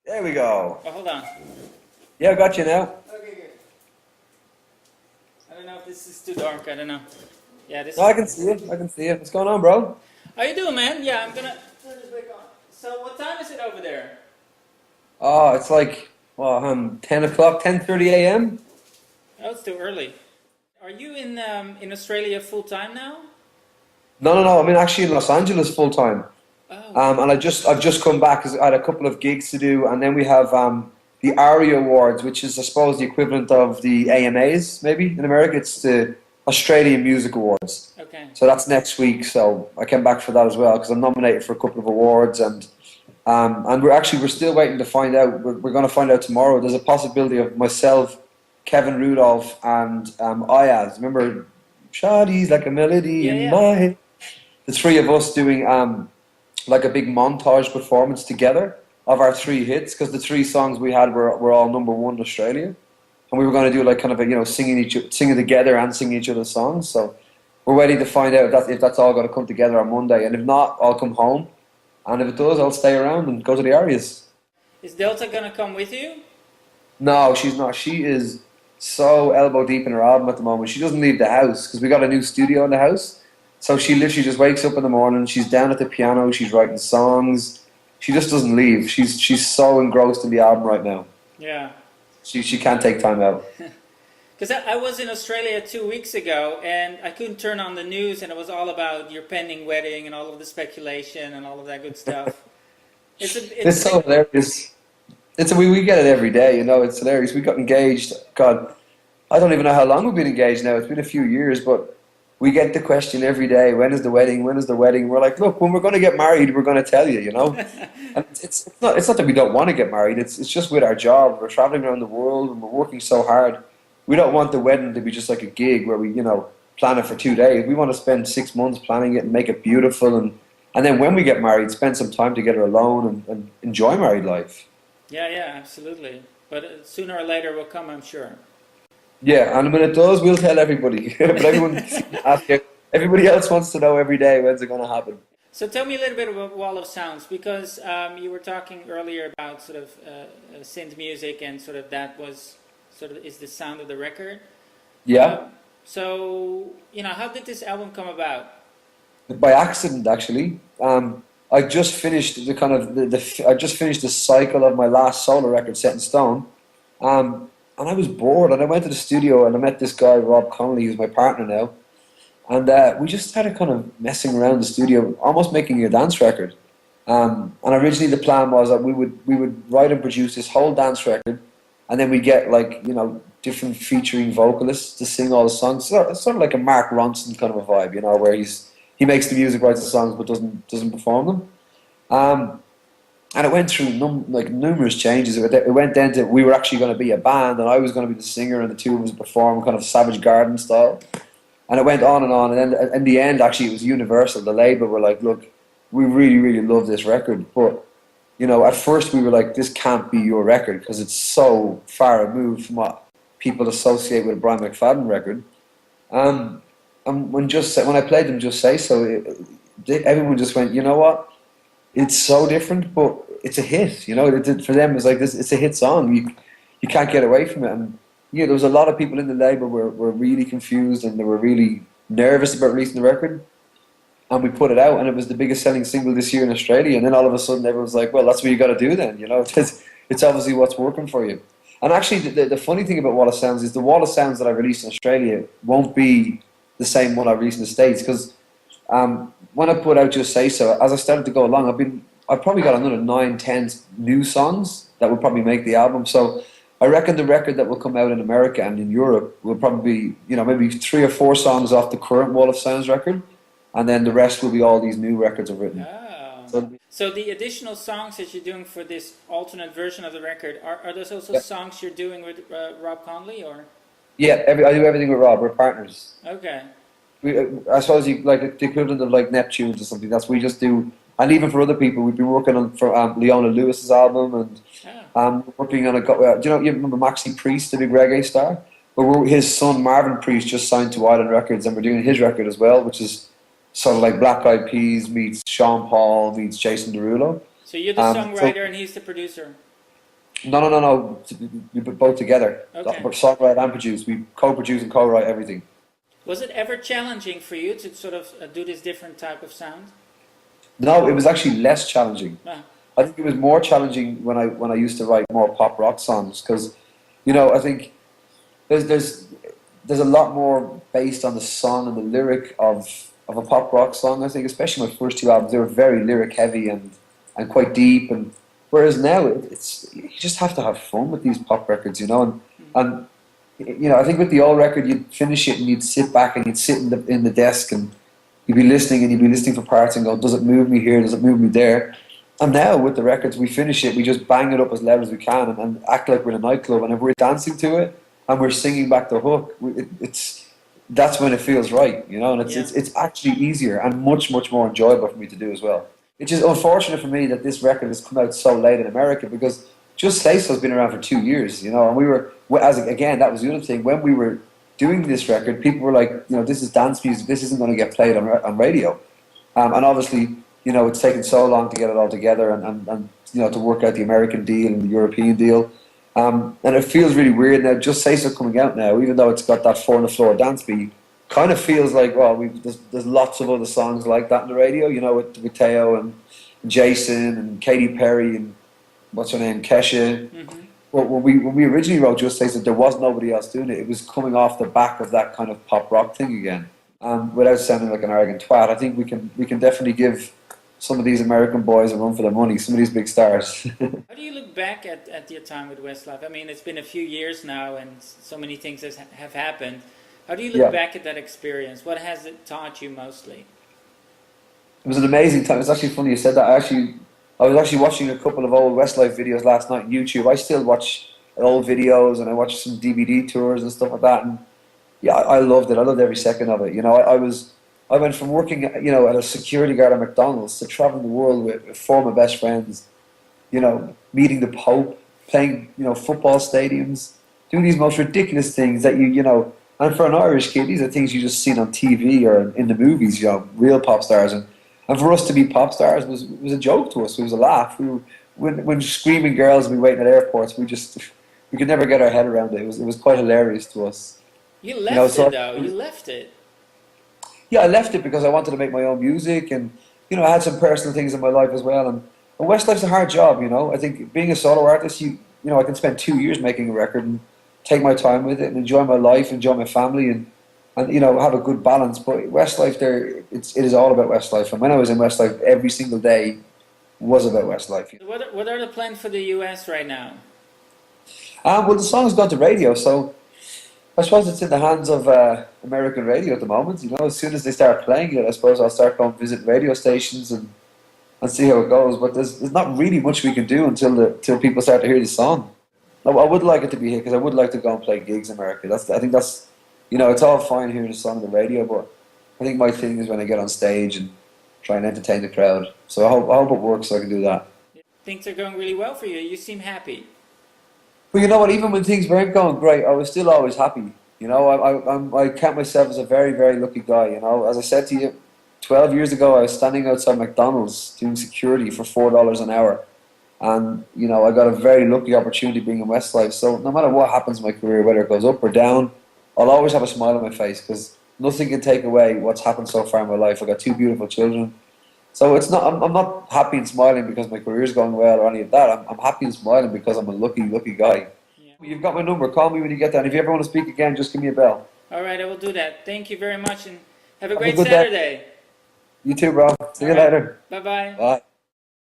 There we go. Oh, hold on. Yeah, I got you now. Okay, good. I don't know if this is too dark. I don't know. Yeah, this No, I is. can see it. I can see it. What's going on, bro? How you doing, man? Yeah, I'm gonna turn this back on. So, what time is it over there? Oh, it's like 10 o'clock, 10:30 a.m. Oh, it's too early. Are you in Australia full time now? No, no, no. I'm actually in Los Angeles full time. Oh, And I've just come back 'cause I had a couple of gigs to do, and then we have the ARIA Awards, which is I suppose the equivalent of the AMAs, maybe in America. It's the Australian Music Awards. okay. So that's next week. So I came back for that as well because I'm nominated for a couple of awards, and we're still waiting to find out. We're going to find out tomorrow. There's a possibility of myself, Kevin Rudolph, and Ayaz. Remember, Shawty's like a melody Yeah, in yeah. my head. The three of us doing like a big montage performance together of our three hits because the three songs we had were all number one in Australia, and we were going to do like kind of a singing together and singing each other's songs. So we're waiting to find out if that's all going to come together on Monday, and if not, I'll come home, and if it does, I'll stay around and go to the areas. Is Delta gonna come with you? No, she's not. She is so elbow deep in her album at the moment. She doesn't leave the house because we got a new studio in the house. So she literally just wakes up in the morning. She's down at the piano. She's writing songs. She just doesn't leave. She's so engrossed in the album right now. Yeah. She can't take time out. Because I was in Australia 2 weeks ago, and I couldn't turn on the news, and it was all about your pending wedding and all of the speculation and all of that good stuff. It's so hilarious. We get it every day. You know, it's hilarious. We got engaged. God, I don't even know how long we've been engaged now. It's been a few years, but we get the question every day, when is the wedding? When is the wedding? We're like, look, when we're going to get married, we're going to tell you, you know? And it's not that we don't want to get married. It's just with our job. We're traveling around the world and we're working so hard. We don't want the wedding to be just like a gig where we, plan it for 2 days. We want to spend 6 months planning it and make it beautiful. And then when we get married, spend some time together alone and enjoy married life. Yeah, yeah, absolutely. But sooner or later will come, I'm sure. Yeah, and when it does, we'll tell everybody. But everybody else wants to know every day when's it going to happen. So tell me a little bit about Wall of Sounds, because you were talking earlier about sort of synth music and sort of that was sort of is the sound of the record. Yeah, So, how did this album come about? by accident actually. I just finished the kind of I just finished the cycle of my last solo record, Set in Stone. And I was bored, and I went to the studio and I met this guy, Rob Connolly, who's my partner now, and we just started kind of messing around the studio, almost making a dance record. And originally the plan was that we would write and produce this whole dance record, and then we get like different featuring vocalists to sing all the songs. So it's sort of like a Mark Ronson kind of a vibe, where he makes the music, writes the songs, but doesn't perform them. And it went through numerous changes. It went down to we were actually going to be a band, and I was going to be the singer, and the two of us perform kind of Savage Garden style. And it went on, and then in the end, actually, it was Universal, the label, were like, look, we really, really love this record, but at first we were like, this can't be your record because it's so far removed from what people associate with a Brian McFadden record. And when I played them, Just Say So, everyone just went, you know what? It's so different, but it's a hit. For them, it's like this. It's a hit song. You can't get away from it. And there was a lot of people in the label were really confused and they were really nervous about releasing the record. And we put it out, and it was the biggest selling single this year in Australia. And then all of a sudden, everyone's like, "Well, that's what you got to do then." It's obviously what's working for you. And actually, the funny thing about Wall of Sounds is the Wall of Sounds that I released in Australia won't be the same one I released in the States because. When I put out Just Say So, as I started to go along, I've probably got another 9, 10 new songs that will probably make the album. So I reckon the record that will come out in America and in Europe will probably be, maybe 3 or 4 songs off the current Wall of Sounds record, and then the rest will be all these new records I've written. Oh. So the additional songs that you're doing for this alternate version of the record, are those also songs you're doing with Rob Conley, or? Yeah, I do everything with Rob. We're partners. Okay. I suppose like the equivalent of like Neptunes or something. That's what we just do. And even for other people, we've been working on for Leona Lewis's album, and working on you remember Maxi Priest, the big reggae star? But his son Marvin Priest just signed to Island Records, and we're doing his record as well, which is sort of like Black Eyed Peas meets Sean Paul meets Jason Derulo. So you're the songwriter and he's the producer. No. We put both together. Okay. Songwrite and produce. We co-produce and co-write everything. Was it ever challenging for you to sort of do this different type of sound? No, it was actually less challenging. Ah, I think it was more challenging when I used to write more pop rock songs because, you know, I think there's a lot more based on the song and the lyric of a pop rock song. I think, especially my first two albums, they were very lyric heavy and quite deep. And whereas now it's you just have to have fun with these pop records, you know. And you know, I think with the old record, you'd finish it and you'd sit back and you'd sit in the desk and you'd be listening for parts and go, does it move me here? Does it move me there? And now with the records, we finish it, we just bang it up as loud as we can and act like we're in a nightclub. And if we're dancing to it and we're singing back the hook, that's when it feels right, you know. And it's actually easier and much more enjoyable for me to do as well. It's just unfortunate for me that this record has come out so late in America because Just Say So's been around for 2 years, you know. And we were, again, that was the other thing. When we were doing this record, people were like, you know, this is dance music. This isn't going to get played on radio. And obviously, you know, it's taken so long to get it all together and you know, to work out the American deal and the European deal. And it feels really weird now. Just Say So coming out now, even though it's got that four on the floor dance beat, kind of feels like, well, there's lots of other songs like that on the radio, you know, with Teo and Jason and Katy Perry and what's her name, Kesha. Mm-hmm. But when we originally wrote Just Say So, there was nobody else doing it. It was coming off the back of that kind of pop rock thing again. Without sounding like an arrogant twat, I think we can definitely give some of these American boys a run for their money, some of these big stars. How do you look back at your time with Westlife? I mean, it's been a few years now and so many things have happened. How do you look back at that experience? What has it taught you mostly? It was an amazing time. It's actually funny you said that. I was actually watching a couple of old Westlife videos last night on YouTube. I still watch old videos and I watch some DVD tours and stuff like that. And yeah, I loved it. I loved every second of it. You know, I went from working, you know, at a security guard at McDonald's to traveling the world with former best friends, you know, meeting the Pope, playing, you know, football stadiums, doing these most ridiculous things that you know, and for an Irish kid, these are things you just seen on TV or in the movies, you know, real pop stars. And for us to be pop stars was a joke to us. It was a laugh. When screaming girls would be waiting at airports, we could never get our head around it. It was quite hilarious to us. You left it though. You left it. Yeah, I left it because I wanted to make my own music, and you know, I had some personal things in my life as well. And Westlife's a hard job, you know. I think being a solo artist, you know, I can spend 2 years making a record and take my time with it and enjoy my life, enjoy my family, and you know, have a good balance. But Westlife, it is all about Westlife. And when I was in Westlife, every single day was about Westlife. What are the plans for the US right now? Well, the song's gone to radio, so I suppose it's in the hands of American radio at the moment. You know, as soon as they start playing it, I suppose I'll start going to visit radio stations and see how it goes. But there's not really much we can do until people start to hear the song. I would like it to be here because I would like to go and play gigs in America. I think that's, you know, it's all fine hearing the song on the radio, but I think my thing is when I get on stage and try and entertain the crowd. So I hope it works so I can do that. Things are going really well for you. You seem happy. But you know what? Even when things weren't going great, I was still always happy. You know, I count myself as a very, very lucky guy. You know, as I said to you, 12 years ago, I was standing outside McDonald's doing security for $4 an hour. And, you know, I got a very lucky opportunity being in Westlife. So no matter what happens in my career, whether it goes up or down, I'll always have a smile on my face because nothing can take away what's happened so far in my life. I've got 2 beautiful children. So it's not. I'm not happy and smiling because my career's going well or any of that. I'm happy and smiling because I'm a lucky guy. Yeah. You've got my number. Call me when you get there. And if you ever want to speak again, just give me a bell. All right, I will do that. Thank you very much and have a great Saturday. You too, bro. See you later. Bye-bye. Bye.